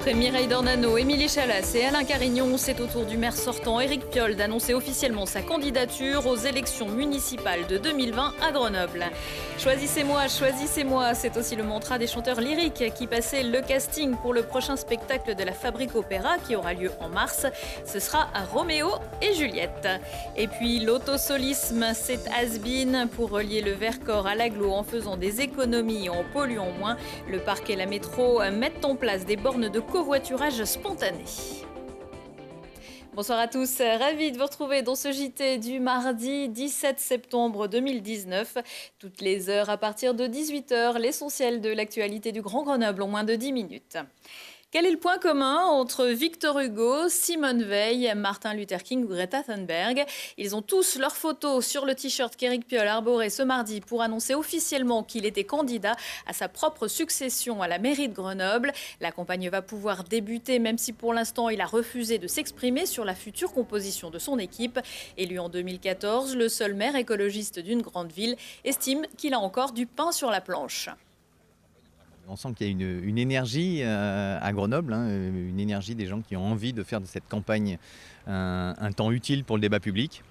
Après Mireille Dornano, Émilie Chalas et Alain Carignon, c'est au tour du maire sortant Éric Piolle d'annoncer officiellement sa candidature aux élections municipales de 2020 à Grenoble. Choisissez-moi, choisissez-moi, c'est aussi le mantra des chanteurs lyriques qui passaient le casting pour le prochain spectacle de la Fabrique Opéra qui aura lieu en mars. Ce sera à Roméo et Juliette. Et puis l'autosolisme, c'est has-been pour relier le Vercors à l'Agglo en faisant des économies et en polluant moins. Le parc et la métro mettent en place des bornes de covoiturage spontané. Bonsoir à tous, ravi de vous retrouver dans ce JT du mardi 17 septembre 2019. Toutes les heures à partir de 18h, l'essentiel de l'actualité du Grand Grenoble en moins de 10 minutes. Quel est le point commun entre Victor Hugo, Simone Veil, Martin Luther King ou Greta Thunberg? Ils ont tous leurs photos sur le t-shirt qu'Éric Piolle arborait ce mardi pour annoncer officiellement qu'il était candidat à sa propre succession à la mairie de Grenoble. La campagne va pouvoir débuter, même si pour l'instant il a refusé de s'exprimer sur la future composition de son équipe. Élu en 2014, le seul maire écologiste d'une grande ville estime qu'il a encore du pain sur la planche. On sent qu'il y a une énergie à Grenoble, une énergie des gens qui ont envie de faire de cette campagne un temps utile pour le débat public.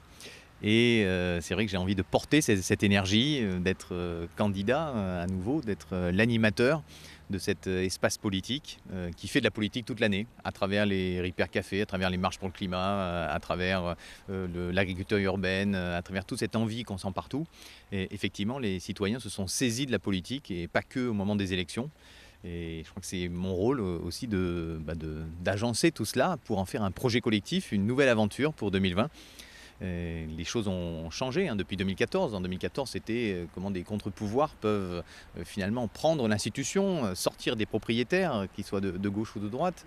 Et c'est vrai que j'ai envie de porter cette énergie, d'être candidat à nouveau, d'être l'animateur de cet espace politique qui fait de la politique toute l'année, à travers les Repair Café, à travers les marches pour le climat, à travers l'agriculture urbaine, à travers toute cette envie qu'on sent partout. Et effectivement, les citoyens se sont saisis de la politique et pas que au moment des élections. Et je crois que c'est mon rôle aussi d'agencer tout cela pour en faire un projet collectif, une nouvelle aventure pour 2020. Les choses ont changé depuis 2014. En 2014, c'était comment des contre-pouvoirs peuvent finalement prendre l'institution, sortir des propriétaires, qu'ils soient de gauche ou de droite.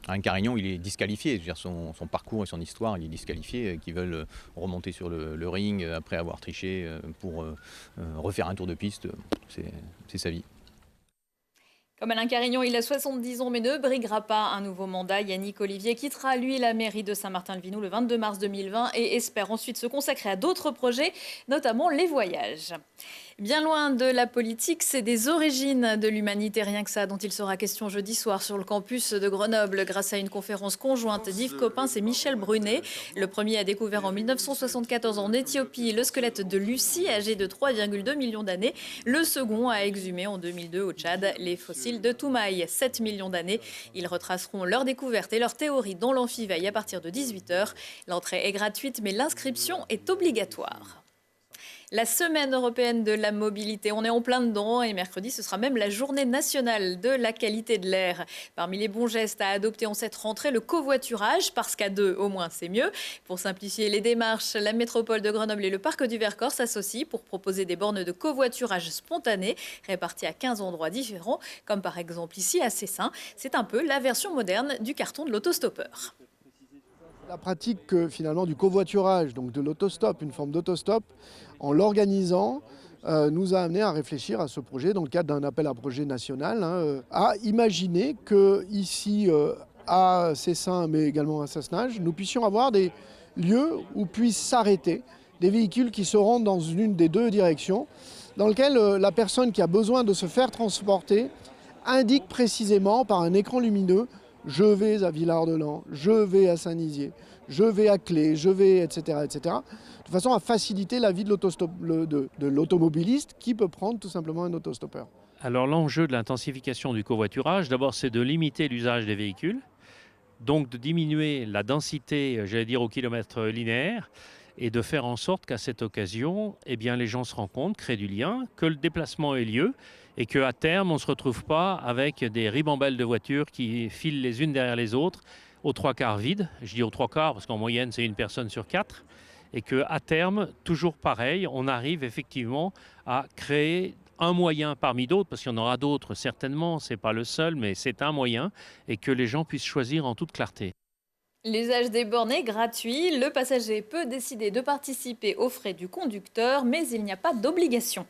Alain Carignon, il est disqualifié. Je veux dire, son parcours et son histoire, il est disqualifié. Qui veulent remonter sur le ring après avoir triché pour refaire un tour de piste, c'est sa vie. Comme Alain Carignon, il a 70 ans mais ne briguera pas un nouveau mandat. Yannick Olivier quittera, lui, la mairie de Saint-Martin-le-Vinoux le 22 mars 2020 et espère ensuite se consacrer à d'autres projets, notamment les voyages. Bien loin de la politique, c'est des origines de l'humanité, rien que ça, dont il sera question jeudi soir sur le campus de Grenoble grâce à une conférence conjointe d'Yves Coppens et Michel Brunet. Le premier a découvert en 1974 en Éthiopie le squelette de Lucie, âgée de 3,2 millions d'années. Le second a exhumé en 2002 au Tchad les fossiles de Toumaï, 7 millions d'années. Ils retraceront leur découverte et leur théorie dans l'amphiveille à partir de 18h. L'entrée est gratuite, mais l'inscription est obligatoire. La semaine européenne de la mobilité, on est en plein dedans et mercredi, ce sera même la journée nationale de la qualité de l'air. Parmi les bons gestes à adopter en cette rentrée, le covoiturage, parce qu'à deux, au moins, c'est mieux. Pour simplifier les démarches, la métropole de Grenoble et le parc du Vercors s'associent pour proposer des bornes de covoiturage spontanées réparties à 15 endroits différents, comme par exemple ici à Cessin. C'est un peu la version moderne du carton de l'autostoppeur. La pratique finalement du covoiturage, donc de l'autostop, une forme d'autostop, en l'organisant, nous a amené à réfléchir à ce projet dans le cadre d'un appel à projet national, à imaginer qu'ici à Cessin, mais également à Sassenage, nous puissions avoir des lieux où puissent s'arrêter des véhicules qui se rendent dans une des deux directions, dans lequel la personne qui a besoin de se faire transporter indique précisément par un écran lumineux: je vais à Villard-de-Lans, je vais à Saint-Nizier, je vais à Clé, je vais, etc., etc., de façon à faciliter la vie de l'automobiliste qui peut prendre tout simplement un autostoppeur. Alors l'enjeu de l'intensification du covoiturage, d'abord, c'est de limiter l'usage des véhicules, donc de diminuer la densité, j'allais dire, au kilomètre linéaire, et de faire en sorte qu'à cette occasion, eh bien, les gens se rencontrent, créent du lien, que le déplacement ait lieu, et qu'à terme, on ne se retrouve pas avec des ribambelles de voitures qui filent les unes derrière les autres, aux trois quarts vides. Je dis aux trois quarts parce qu'en moyenne, c'est une personne sur quatre. Et qu'à terme, toujours pareil, on arrive effectivement à créer un moyen parmi d'autres, parce qu'il y en aura d'autres certainement, ce n'est pas le seul, mais c'est un moyen, et que les gens puissent choisir en toute clarté. L'usage des bornes est gratuit. Le passager peut décider de participer aux frais du conducteur, mais il n'y a pas d'obligation.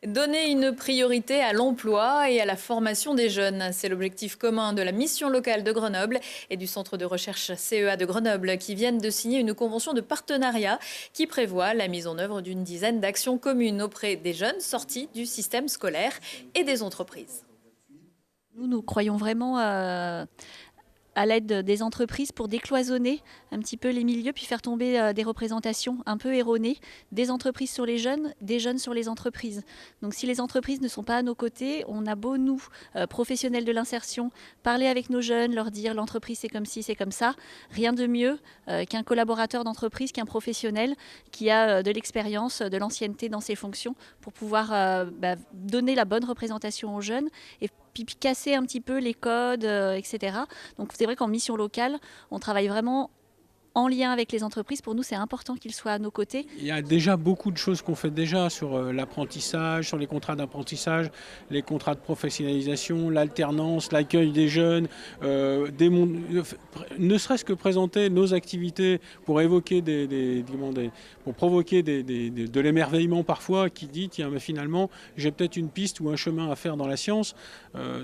Donner une priorité à l'emploi et à la formation des jeunes, c'est l'objectif commun de la mission locale de Grenoble et du centre de recherche CEA de Grenoble qui viennent de signer une convention de partenariat qui prévoit la mise en œuvre d'une dizaine d'actions communes auprès des jeunes sortis du système scolaire et des entreprises. Nous croyons vraiment à l'aide des entreprises pour décloisonner un petit peu les milieux, puis faire tomber des représentations un peu erronées des entreprises sur les jeunes, des jeunes sur les entreprises. Donc si les entreprises ne sont pas à nos côtés, on a beau, nous, professionnels de l'insertion, parler avec nos jeunes, leur dire l'entreprise c'est comme ci, c'est comme ça, rien de mieux qu'un collaborateur d'entreprise, qu'un professionnel qui a de l'expérience, de l'ancienneté dans ses fonctions pour pouvoir donner la bonne représentation aux jeunes et puis casser un petit peu les codes, etc. Donc c'est vrai qu'en mission locale, on travaille vraiment en lien avec les entreprises. Pour nous, c'est important qu'ils soient à nos côtés. Il y a déjà beaucoup de choses qu'on fait déjà sur l'apprentissage, sur les contrats d'apprentissage, les contrats de professionnalisation, l'alternance, l'accueil des jeunes, ne serait-ce que présenter nos activités pour évoquer pour provoquer de l'émerveillement parfois, qui dit tiens mais finalement j'ai peut-être une piste ou un chemin à faire dans la science.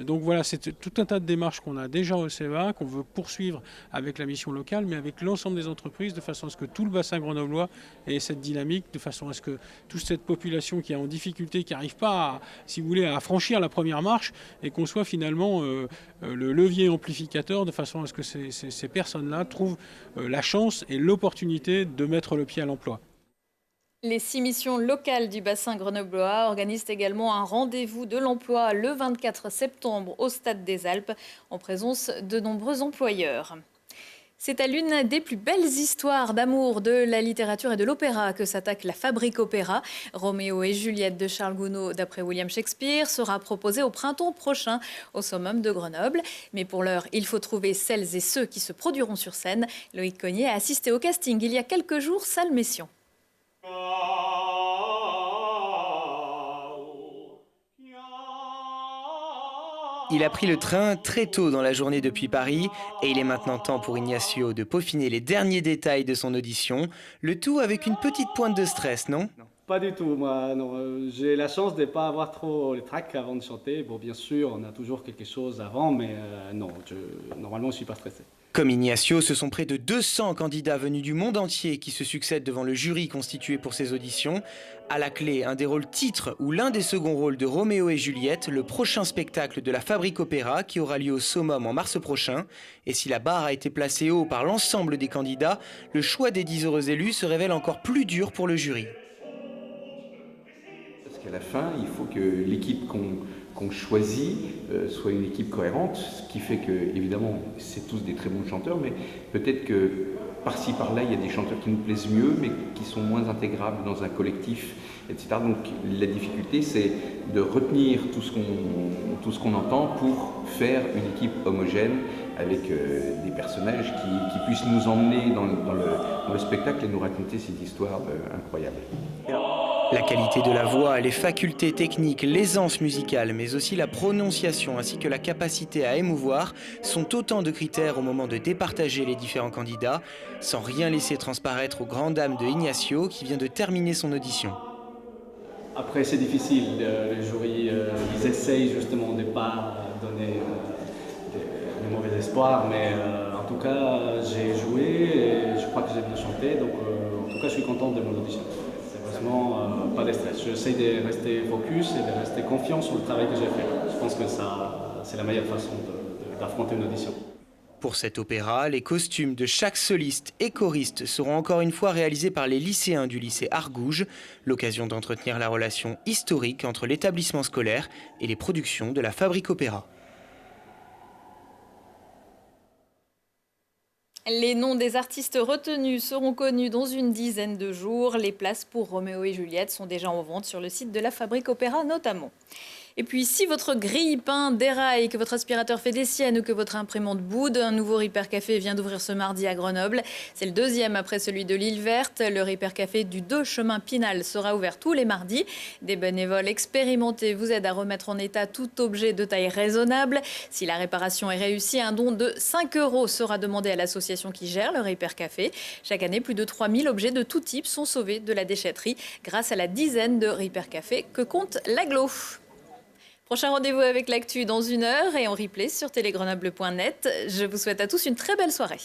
Donc voilà, c'est tout un tas de démarches qu'on a déjà au CEA, qu'on veut poursuivre avec la mission locale, mais avec l'ensemble des entreprises, de façon à ce que tout le bassin grenoblois ait cette dynamique, de façon à ce que toute cette population qui est en difficulté, qui n'arrive pas, si vous voulez, à franchir la première marche, et qu'on soit finalement le levier amplificateur, de façon à ce que ces personnes-là trouvent la chance et l'opportunité de mettre le pied à l'emploi. Les 6 missions locales du bassin grenoblois organisent également un rendez-vous de l'emploi le 24 septembre au Stade des Alpes, en présence de nombreux employeurs. C'est à l'une des plus belles histoires d'amour de la littérature et de l'opéra que s'attaque la Fabrique Opéra. Roméo et Juliette de Charles Gounod, d'après William Shakespeare, sera proposé au printemps prochain au Summum de Grenoble. Mais pour l'heure, il faut trouver celles et ceux qui se produiront sur scène. Loïc Cognier a assisté au casting il y a quelques jours, salle Messiaen. Il a pris le train très tôt dans la journée depuis Paris et il est maintenant temps pour Ignacio de peaufiner les derniers détails de son audition, le tout avec une petite pointe de stress, non ? Pas du tout, moi non. J'ai la chance de ne pas avoir trop les tracs avant de chanter. Bon, bien sûr, on a toujours quelque chose avant, mais non, normalement, je ne suis pas stressé. Comme Ignacio, ce sont près de 200 candidats venus du monde entier qui se succèdent devant le jury constitué pour ces auditions. À la clé, un des rôles titres ou l'un des seconds rôles de Roméo et Juliette, le prochain spectacle de la Fabrique Opéra qui aura lieu au Summum en mars prochain. Et si la barre a été placée haut par l'ensemble des candidats, le choix des 10 heureux élus se révèle encore plus dur pour le jury. Parce qu'à la fin, il faut que l'équipe qu'on choisit soit une équipe cohérente, ce qui fait que, évidemment, c'est tous des très bons chanteurs, mais peut-être que par-ci, par-là, il y a des chanteurs qui nous plaisent mieux, mais qui sont moins intégrables dans un collectif, etc. Donc la difficulté, c'est de retenir tout ce qu'on entend pour faire une équipe homogène avec des personnages qui puissent nous emmener dans le spectacle et nous raconter cette histoire incroyable. La qualité de la voix, les facultés techniques, l'aisance musicale, mais aussi la prononciation ainsi que la capacité à émouvoir sont autant de critères au moment de départager les différents candidats, sans rien laisser transparaître aux grandes dames de Ignacio qui vient de terminer son audition. Après, c'est difficile. Les jurys, ils essayent justement de ne pas donner de mauvais espoirs, mais en tout cas, j'ai joué et je crois que j'ai bien chanté, donc en tout cas, je suis content de mon audition. Pas de stress. J'essaie de rester focus et de rester confiant sur le travail que j'ai fait. Je pense que c'est la meilleure façon d'affronter une audition. Pour cet opéra, les costumes de chaque soliste et choriste seront encore une fois réalisés par les lycéens du lycée Argouges, l'occasion d'entretenir la relation historique entre l'établissement scolaire et les productions de la Fabrique Opéra. Les noms des artistes retenus seront connus dans une dizaine de jours. Les places pour Roméo et Juliette sont déjà en vente sur le site de la Fabrique Opéra notamment. Et puis, si votre grille-pain déraille, que votre aspirateur fait des siennes ou que votre imprimante boude, un nouveau Ripper Café vient d'ouvrir ce mardi à Grenoble. C'est le deuxième après celui de l'Île Verte. Le Ripper Café du 2 chemin Pinal sera ouvert tous les mardis. Des bénévoles expérimentés vous aident à remettre en état tout objet de taille raisonnable. Si la réparation est réussie, un don de 5 € sera demandé à l'association qui gère le Ripper Café. Chaque année, plus de 3000 objets de tout type sont sauvés de la déchetterie grâce à la dizaine de Ripper Café que compte l'agglo. Prochain rendez-vous avec l'actu dans 1 heure et en replay sur télégrenoble.net. Je vous souhaite à tous une très belle soirée.